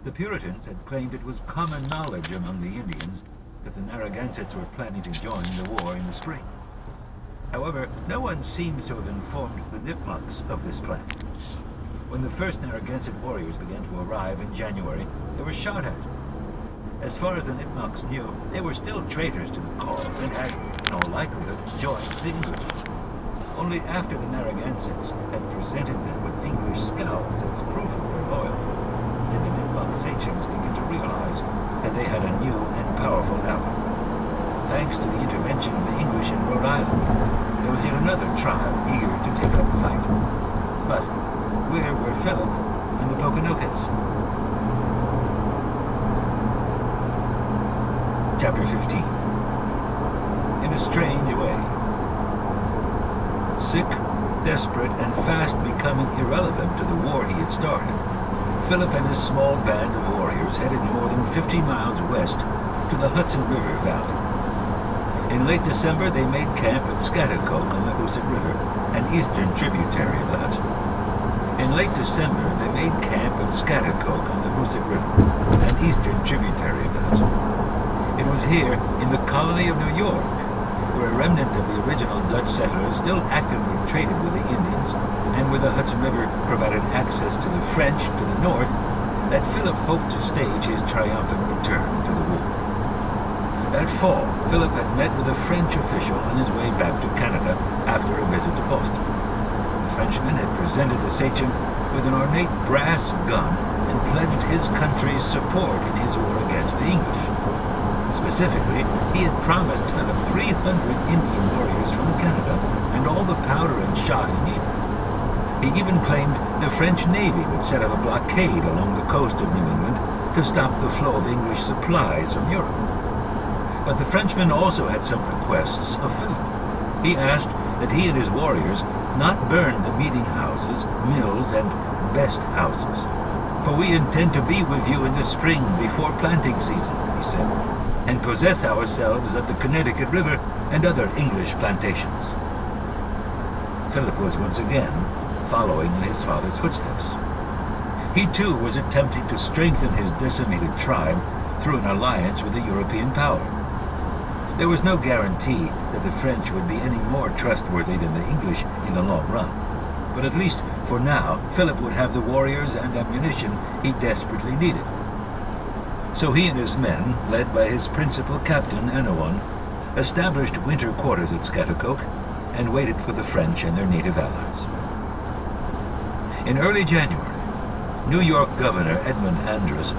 The Puritans had claimed it was common knowledge among the Indians that the Narragansetts were planning to join the war in the spring. However, no one seems to have informed the Nipmucs of this plan. When the first Narragansett warriors began to arrive in January, they were shot at. As far as the Nipmucs knew, they were still traitors to the cause and had, in all likelihood, joined the English. Only after the Narragansetts had presented them with English scalps as proof of their loyalty, did the Nipmuc sachems begin to realize that they had a new and powerful ally. Thanks to the intervention of the English in Rhode Island, there was yet another tribe eager to take up the fight. But where were Philip and the Pokanokets? Chapter 15. In a strange way. Sick, desperate, and fast becoming irrelevant to the war he had started, Philip and his small band of warriors headed more than 50 miles west to the Hudson River Valley. In late December, they made camp at Scatucoke on the Hoosick River, an eastern tributary of the Hudson. In late December, they made camp at Scatucoke on the Hoosick River, an eastern tributary of the Hudson. It was here, in the colony of New York, where a remnant of the original Dutch settlers still actively traded with the Indians, and where the Hudson River provided access to the French to the north, that Philip hoped to stage his triumphant return to the war. That fall, Philip had met with a French official on his way back to Canada after a visit to Boston. The Frenchman had presented the sachem with an ornate brass gun and pledged his country's support in his war against the English. Specifically, he had promised Philip 300 Indian warriors from Canada and all the powder and shot he needed. He even claimed the French Navy would set up a blockade along the coast of New England to stop the flow of English supplies from Europe. But the Frenchman also had some requests of Philip. He asked that he and his warriors not burn the meeting houses, mills, and best houses. For we intend to be with you in the spring before planting season, he said, and possess ourselves of the Connecticut River and other English plantations. Philip was once again following in his father's footsteps. He too was attempting to strengthen his decimated tribe through an alliance with a European power. There was no guarantee that the French would be any more trustworthy than the English in the long run, but at least for now, Philip would have the warriors and ammunition he desperately needed. So he and his men, led by his principal captain, Enowan, established winter quarters at Scatucoke and waited for the French and their native allies. In early January, New York Governor Edmund Andros